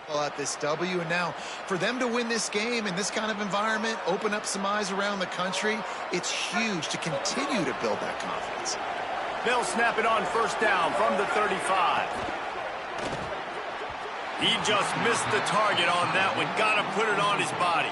At this W, and now for them to win this game in this kind of environment, open up some eyes around the country, it's huge to continue to build that confidence. They'll snap it on first down from the 35. He just missed the target on that one. Got to put it on his body.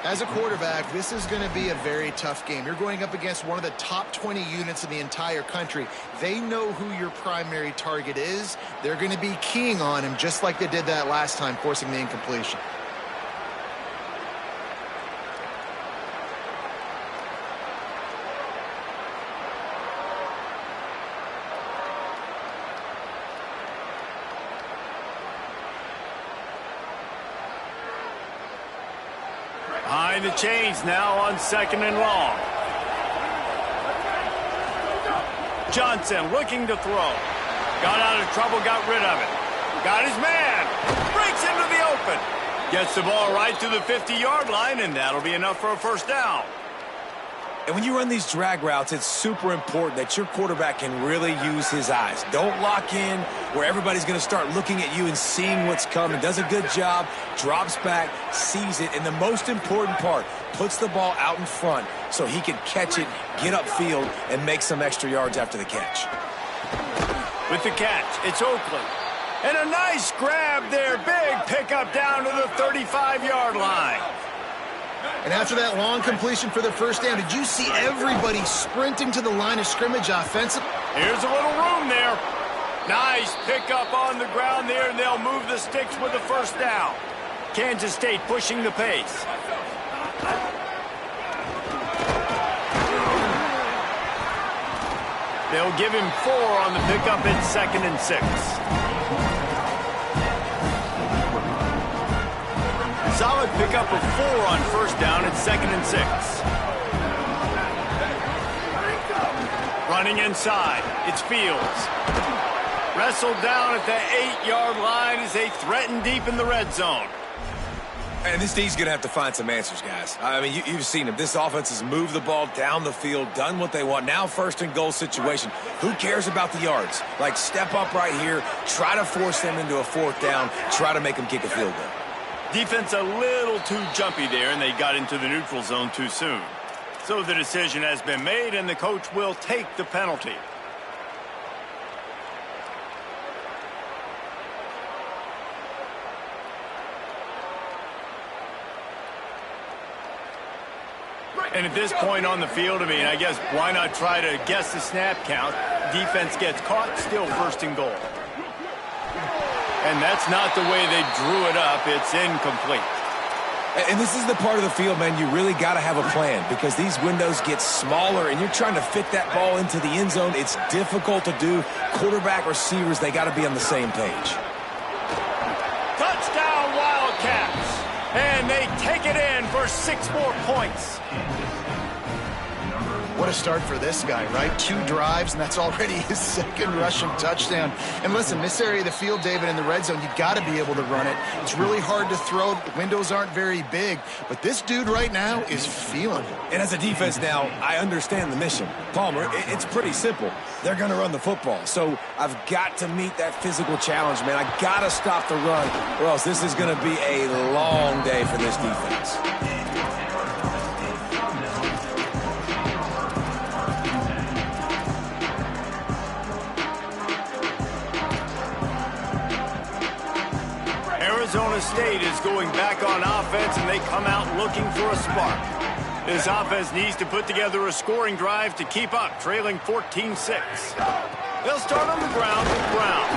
As a quarterback, this is going to be a very tough game. You're going up against one of the top 20 units in the entire country. They know who your primary target is. They're going to be keying on him just like they did that last time, forcing the incompletion. Behind the chains now on 2nd and long. Johnson looking to throw. Got out of trouble, got rid of it. Got his man. Breaks into the open. Gets the ball right to the 50-yard line, and that'll be enough for a first down. And when you run these drag routes, it's super important that your quarterback can really use his eyes. Don't lock in where everybody's going to start looking at you and seeing what's coming. Does a good job, drops back, sees it, and the most important part, puts the ball out in front so he can catch it, get upfield, and make some extra yards after the catch. With the catch, it's Oakland. And a nice grab there. Big pickup down to the 35-yard line. And after that long completion for the first down, did you see everybody sprinting to the line of scrimmage offensive? Here's a little room there. Nice pickup on the ground there, and they'll move the sticks with the first down. Kansas State pushing the pace. They'll give him 4 on the pickup at 2nd and 6. Solid pickup of 4 on first down at 2nd and 6. Running inside, it's Fields. Wrestled down at the 8-yard line as they threaten deep in the red zone. And this D's going to have to find some answers, guys. I mean, you've seen him. This offense has moved the ball down the field, done what they want. Now 1st and goal situation. Who cares about the yards? Like, step up right here, try to force them into a 4th down, try to make them kick a field goal. Defense a little too jumpy there, and they got into the neutral zone too soon. So the decision has been made, and the coach will take the penalty. And at this point on the field, I mean, I guess why not try to guess the snap count? Defense gets caught, still 1st and goal. And that's not the way they drew it up. It's incomplete. And this is the part of the field, man, you really got to have a plan because these windows get smaller and you're trying to fit that ball into the end zone. It's difficult to do. Quarterback, receivers, they got to be on the same page. Touchdown, Wildcats. And they take it in for 6 more points. What a start for this guy, right? 2 drives, and that's already his 2nd rushing touchdown. And listen, this area of the field, David, in the red zone, you've got to be able to run it. It's really hard to throw. The windows aren't very big. But this dude right now is feeling it. And as a defense now, I understand the mission. Palmer, it's pretty simple. They're going to run the football. So I've got to meet that physical challenge, man. I got to stop the run, or else this is going to be a long day for this defense. Arizona State is going back on offense, and they come out looking for a spark. This offense needs to put together a scoring drive to keep up, trailing 14-6. They'll start on the ground with Brown.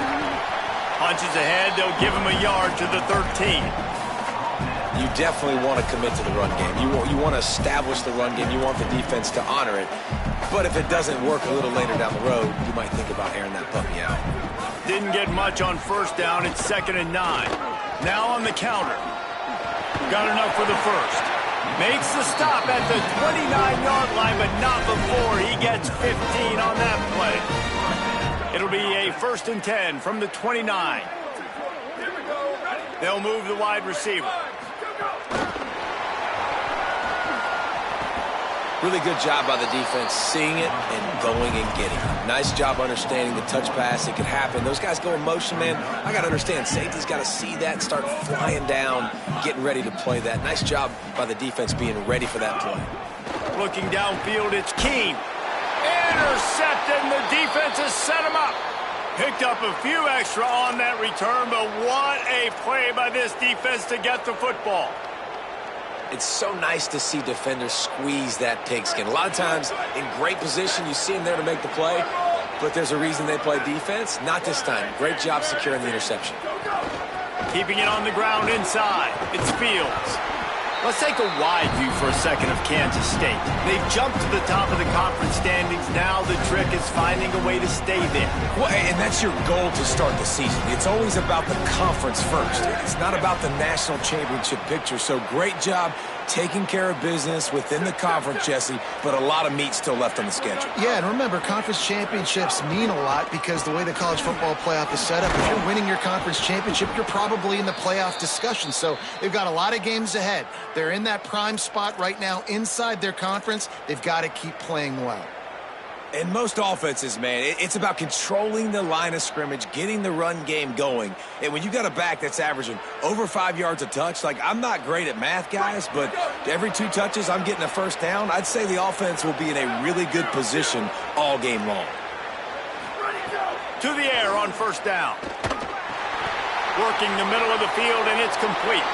Punches ahead, they'll give him a yard to the 13. You definitely want to commit to the run game. You want to establish the run game. You want the defense to honor it. But if it doesn't work a little later down the road, you might think about airing that puppy out. Didn't get much on first down. It's 2nd and 9. Now on the counter. Got enough for the first. Makes the stop at the 29-yard line, but not before he gets 15 on that play. It'll be a 1st and 10 from the 29. They'll move the wide receiver. Really good job by the defense seeing it and going and getting it. Nice job understanding the touch pass. It could happen. Those guys go in motion, man. I got to understand. Safety's got to see that, start flying down, getting ready to play that. Nice job by the defense being ready for that play. Looking downfield, it's Keene. Intercepted, and the defense has set him up. Picked up a few extra on that return, but what a play by this defense to get the football. It's so nice to see defenders squeeze that pigskin. A lot of times in great position, you see them there to make the play, but there's a reason they play defense. Not this time. Great job securing the interception. Keeping it on the ground inside. It's Fields. Let's take a wide view for a second of Kansas State. They've jumped to the top of the conference standings. Now the trick is finding a way to stay there. Well, and that's your goal to start the season. It's always about the conference first. It's not about the national championship picture. So great job taking care of business within the conference, Jesse, but a lot of meat still left on the schedule. Yeah, and remember, conference championships mean a lot because the way the college football playoff is set up, if you're winning your conference championship, you're probably in the playoff discussion. So they've got a lot of games ahead. They're in that prime spot right now inside their conference. They've got to keep playing well. And most offenses, man, it's about controlling the line of scrimmage, getting the run game going. And when you got a back that's averaging over 5 yards a touch, like I'm not great at math, guys, but every 2 touches I'm getting a first down, I'd say the offense will be in a really good position all game long. To the air on first down. Working the middle of the field, and it's complete.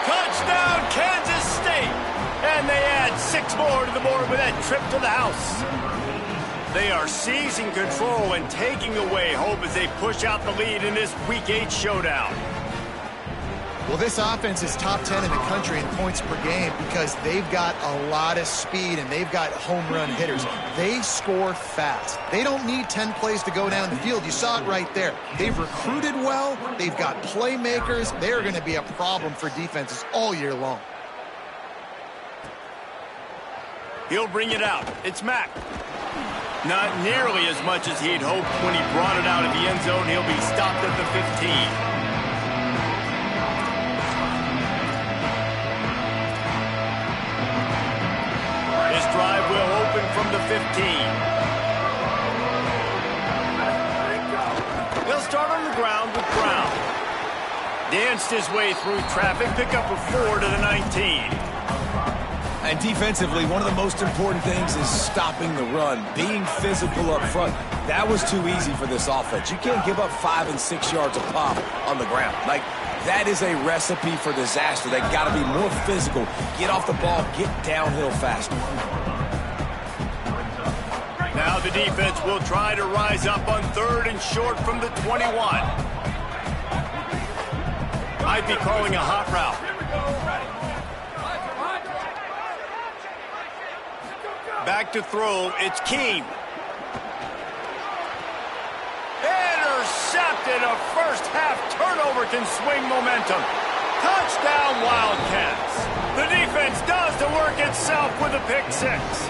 Touchdown, Kansas State! And they add 6 more to the board with that trip to the house. They are seizing control and taking away hope as they push out the lead in this Week 8 showdown. Well, this offense is top 10 in the country in points per game because they've got a lot of speed and they've got home run hitters. They score fast. They don't need 10 plays to go down the field. You saw it right there. They've recruited well. They've got playmakers. They're going to be a problem for defenses all year long. He'll bring it out. It's Mack. Not nearly as much as he'd hoped when he brought it out of the end zone. He'll be stopped at the 15. This drive will open from the 15. They'll start on the ground with Brown. Danced his way through traffic, pick up a 4 to the 19. And defensively, one of the most important things is stopping the run, being physical up front. That was too easy for this offense. You can't give up 5 and 6 yards a pop on the ground. Like, that is a recipe for disaster. They got to be more physical, get off the ball, get downhill faster. Now the defense will try to rise up on 3rd and short from the 21. Might be calling a hot route. Back to throw, it's Keene. Intercepted, a first-half turnover can swing momentum. Touchdown, Wildcats. The defense does the work itself with a pick 6.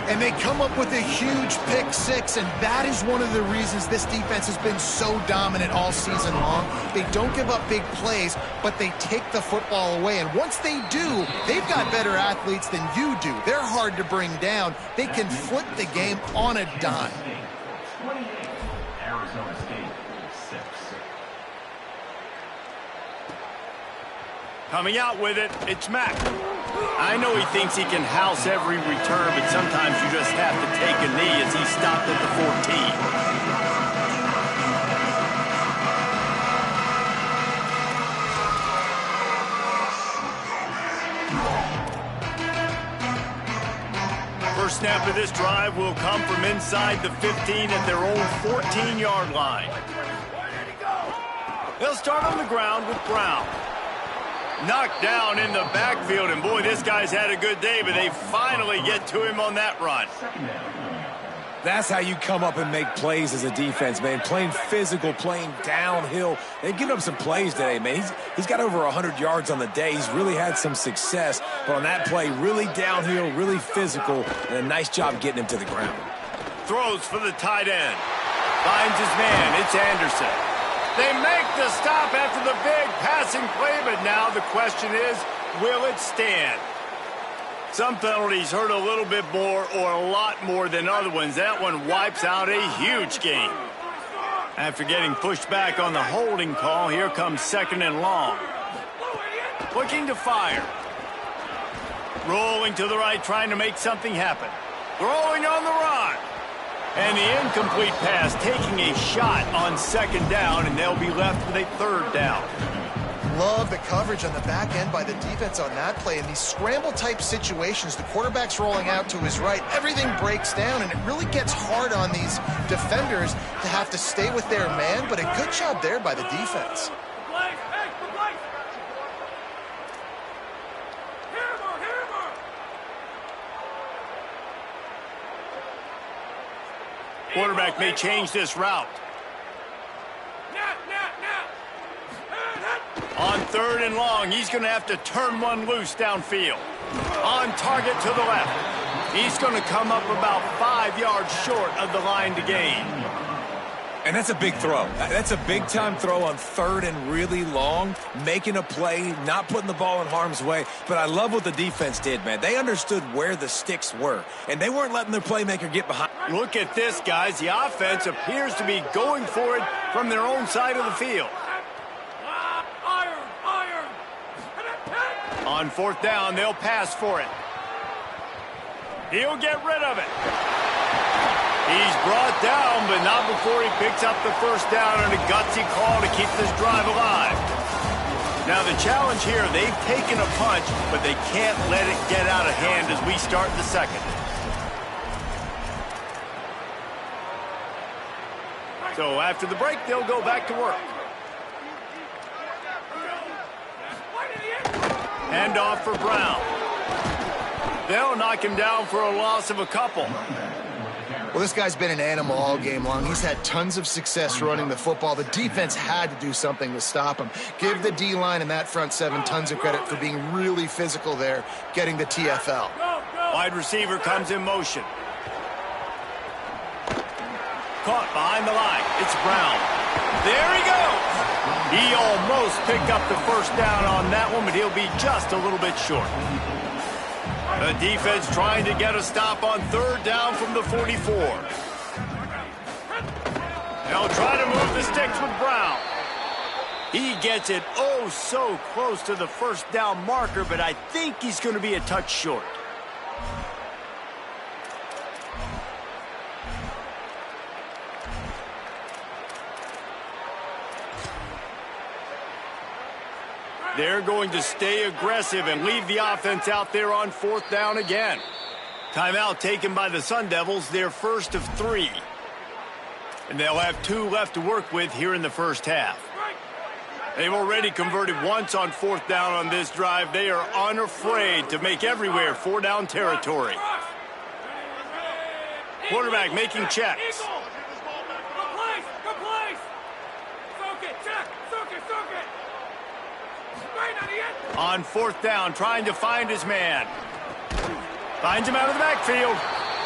And they come up with a huge pick 6, and that is one of the reasons this defense has been so dominant all season long. They don't give up big plays, but they take the football away. And once they do, they've got better athletes than you do. They're hard to bring down. They can flip the game on a dime. Coming out with it, it's Mack. I know he thinks he can house every return, but sometimes you just have to take a knee as he stopped at the 14. First snap of this drive will come from inside the 15 at their own 14-yard line. They'll start on the ground with Brown. Knocked down in the backfield, and boy, this guy's had a good day, but they finally get to him on that run. That's how you come up and make plays as a defense, man. Playing physical, playing downhill. They've given up some plays today, man. He's got over 100 yards on the day. He's really had some success, but on that play, really downhill, really physical, and a nice job getting him to the ground. Throws for the tight end. Finds his man. It's Anderson. They make the stop after the big passing play, but now the question is, will it stand? Some penalties hurt a little bit more or a lot more than other ones. That one wipes out a huge game. After getting pushed back on the holding call, here comes 2nd and long. Looking to fire. Rolling to the right, trying to make something happen. Throwing on the run. And the incomplete pass, taking a shot on 2nd down, and they'll be left with a 3rd down. Love the coverage on the back end by the defense on that play. In these scramble-type situations, the quarterback's rolling out to his right. Everything breaks down, and it really gets hard on these defenders to have to stay with their man, but a good job there by the defense. Quarterback may change this route. On 3rd and long, he's going to have to turn one loose downfield. On target to the left. He's going to come up about 5 yards short of the line to gain. And that's a big throw. That's a big-time throw on 3rd and really long, making a play, not putting the ball in harm's way. But I love what the defense did, man. They understood where the sticks were, and they weren't letting their playmaker get behind. Look at this, guys. The offense appears to be going for it from their own side of the field. On 4th down, they'll pass for it. He'll get rid of it. He's brought down, but not before he picks up the 1st down and a gutsy call to keep this drive alive. Now the challenge here, they've taken a punch, but they can't let it get out of hand as we start the 2nd. So after the break, they'll go back to work. Hand off for Brown. They'll knock him down for a loss of a couple. Well, this guy's been an animal all game long. He's had tons of success running the football. The defense had to do something to stop him. Give the D-line and that front 7 tons of credit for being really physical there, getting the TFL. Wide receiver comes in motion. Caught behind the line. It's Brown. There he goes. He almost picked up the 1st down on that one, but he'll be just a little bit short. The defense trying to get a stop on 3rd down from the 44. They'll try to move the sticks with Brown. He gets it oh so close to the 1st down marker, but I think he's going to be a touch short. They're going to stay aggressive and leave the offense out there on 4th down again. Timeout taken by the Sun Devils, their 1st of 3. And they'll have 2 left to work with here in the 1st half. They've already converted once on 4th down on this drive. They are unafraid to make everywhere 4-down territory. Quarterback making checks. On 4th down, trying to find his man. Finds him out of the backfield.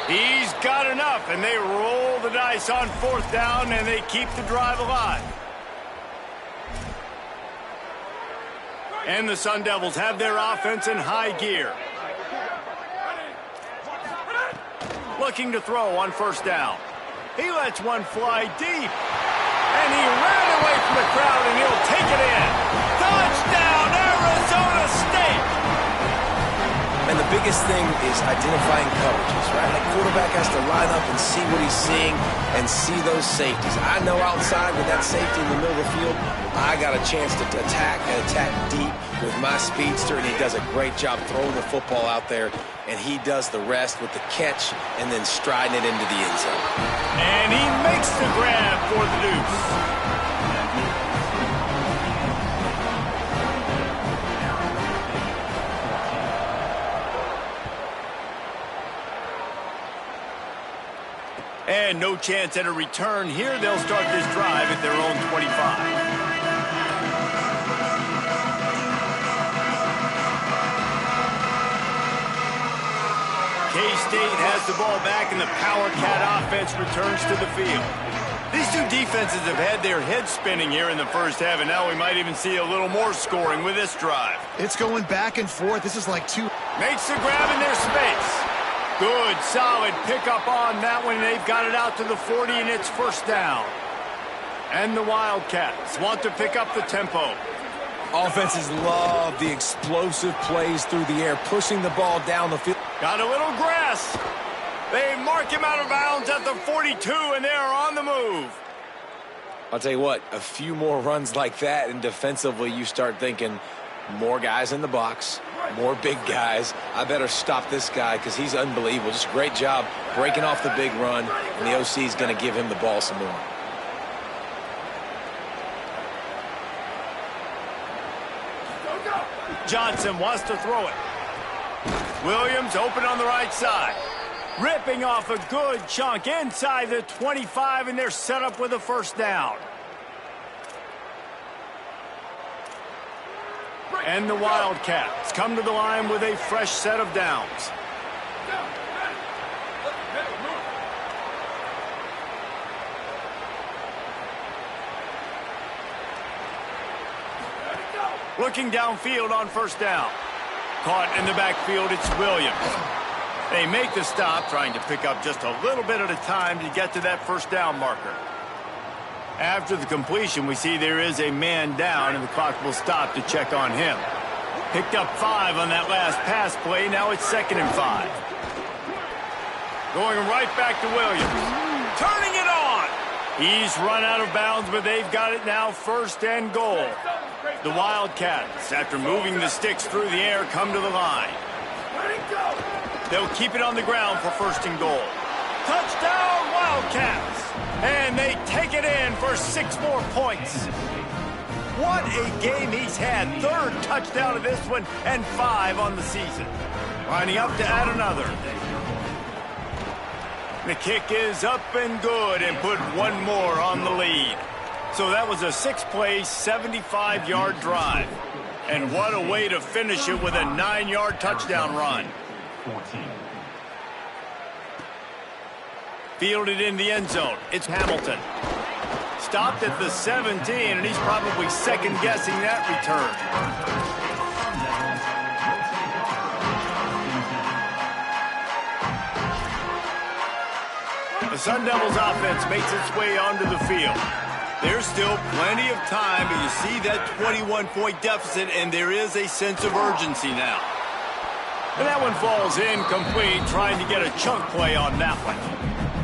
He's got enough, and they roll the dice on 4th down, and they keep the drive alive. And the Sun Devils have their offense in high gear. Looking to throw on 1st down. He lets one fly deep. And he ran away from the crowd, and he'll take it in. Touchdown, Arizona State! And the biggest thing is identifying coverages, right? Like quarterback has to line up and see what he's seeing and see those safeties. I know outside with that safety in the middle of the field, I got a chance to attack and attack deep with my speedster, and he does a great job throwing the football out there, and he does the rest with the catch and then striding it into the end zone. And he makes the grab for the deuce. And no chance at a return here. They'll start this drive at their own 25. KState has the ball back, and the Power Cat offense returns to the field. These two defenses have had their heads spinning here in the 1st half, and now we might even see a little more scoring with this drive. It's going back and forth. This is like 2. Makes the grab in their space. Good, solid pickup on that one. They've got it out to the 40, and it's first down. And the Wildcats want to pick up the tempo. Offenses love the explosive plays through the air, pushing the ball down the field. Got a little grass. They mark him out of bounds at the 42, and they are on the move. I'll tell you what, a few more runs like that, and defensively you start thinking, more guys in the box, more big guys. I better stop this guy because he's unbelievable. Just a great job breaking off the big run, and the OC is going to give him the ball some more. Johnson wants to throw it. Williams open on the right side. Ripping off a good chunk inside the 25, and they're set up with a first down. And the Wildcats come to the line with a fresh set of downs. Looking downfield on first down. Caught in the backfield, it's Williams. They make the stop, trying to pick up just a little bit at a time to get to that first down marker. After the completion, we see there is a man down, and the clock will stop to check on him. Picked up 5 on that last pass play. Now it's 2nd and 5. Going right back to Williams. Turning it on. He's run out of bounds, but they've got it now, 1st and goal. The Wildcats, after moving the sticks through the air, come to the line. They'll keep it on the ground for 1st and goal. Touchdown, Wildcats! And they take it in for 6 more points. What a game he's had. 3rd touchdown of this one and 5 on the season. Lining up to add another. The kick is up and good and put 1 more on the lead. So that was a 6-play, 75-yard drive. And what a way to finish it with a 9-yard touchdown run. Fielded in the end zone. It's Hamilton. Stopped at the 17, and he's probably second-guessing that return. The Sun Devils offense makes its way onto the field. There's still plenty of time, but you see that 21-point deficit, and there is a sense of urgency now. And that one falls incomplete, trying to get a chunk play on that one.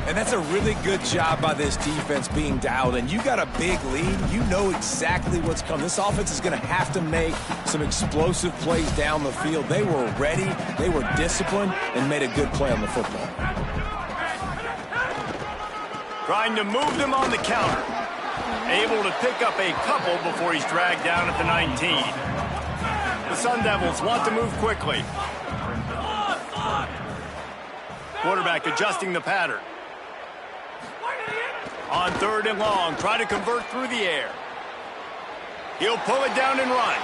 And that's a really good job by this defense being dialed in. You got a big lead. You know exactly what's coming. This offense is going to have to make some explosive plays down the field. They were ready, they were disciplined, and made a good play on the football. Trying to move them on the counter. Able to pick up a couple before he's dragged down at the 19. The Sun Devils want to move quickly. Quarterback adjusting the pattern. On 3rd and long, try to convert through the air. He'll pull it down and run.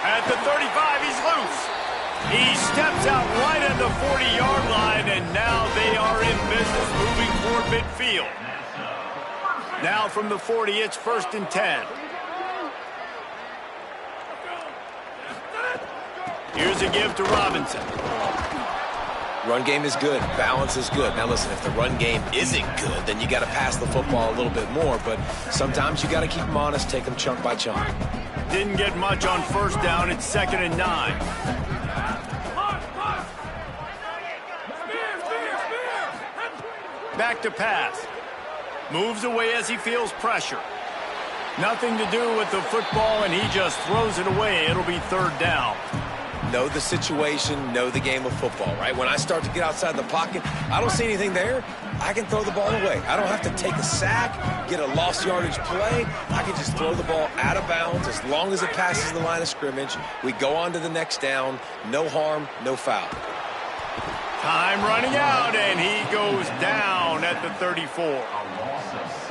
At the 35, he's loose. He steps out right at the 40-yard line, and now they are in business moving toward midfield. Now from the 40, it's 1st and 10. Here's a give to Robinson. Run game is good. Balance is good. Now, listen, if the run game isn't good, then you got to pass the football a little bit more. But sometimes you got to keep them honest, take them chunk by chunk. Didn't get much on 1st down. It's 2nd and 9. Back to pass. Moves away as he feels pressure. Nothing to do with the football, and he just throws it away. It'll be 3rd down. Know the situation, know the game of football, right? When I start to get outside the pocket, I don't see anything there, I can throw the ball away. I don't have to take a sack, get a lost yardage play. I can just throw the ball out of bounds as long as it passes the line of scrimmage. We go on to the next down. No harm, no foul. Time running out, and he goes down at the 34.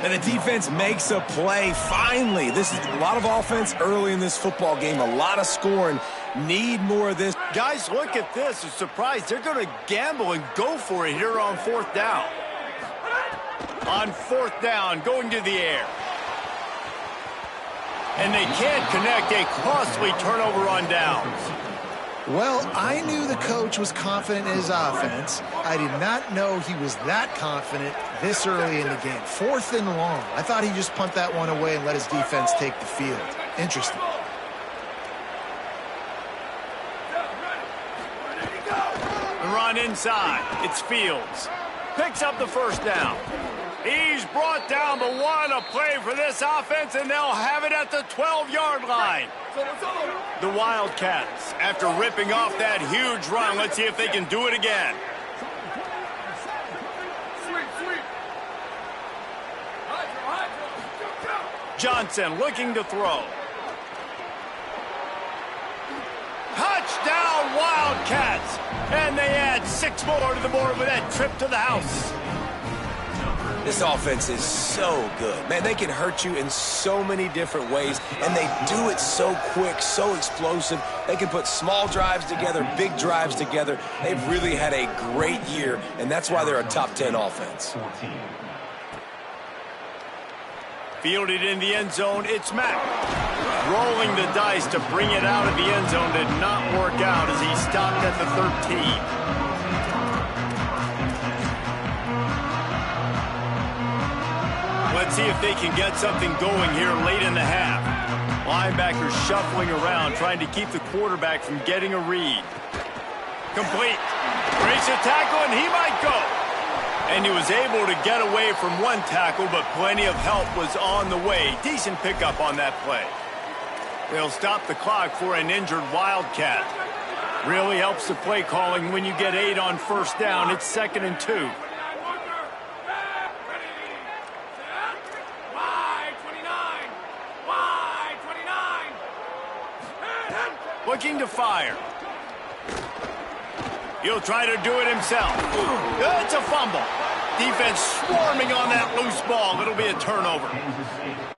And the defense makes a play, finally. This is a lot of offense early in this football game, a lot of scoring. Need more of this. Guys, look at this. I'm surprised they're going to gamble and go for it here on 4th down. On 4th down, going to the air. And they can't connect, a costly turnover on downs. Well, I knew the coach was confident in his offense. I did not know he was that confident this early in the game. 4th and long. I thought he'd just punt that one away and let his defense take the field. Interesting. The run inside. It's Fields. Picks up the first down. He's brought down, but what a play for this offense, and they'll have it at the 12-yard line. The Wildcats, after ripping off that huge run, let's see if they can do it again. Johnson looking to throw. Touchdown, Wildcats! And they add 6 more to the board with that trip to the house. This offense is so good. Man, they can hurt you in so many different ways, and they do it so quick, so explosive. They can put small drives together, big drives together. They've really had a great year, and that's why they're a top 10 offense. Fielded in the end zone, it's Mack. Rolling the dice to bring it out of the end zone did not work out as he stopped at the 13. Let's see if they can get something going here late in the half. Linebackers shuffling around, trying to keep the quarterback from getting a read. Complete. Breaks a tackle, and he might go. And he was able to get away from one tackle, but plenty of help was on the way. Decent pickup on that play. They'll stop the clock for an injured Wildcat. Really helps the play calling when you get 8 on first down. It's 2nd and 2. Looking to fire. He'll try to do it himself. It's a fumble. Defense swarming on that loose ball. It'll be a turnover.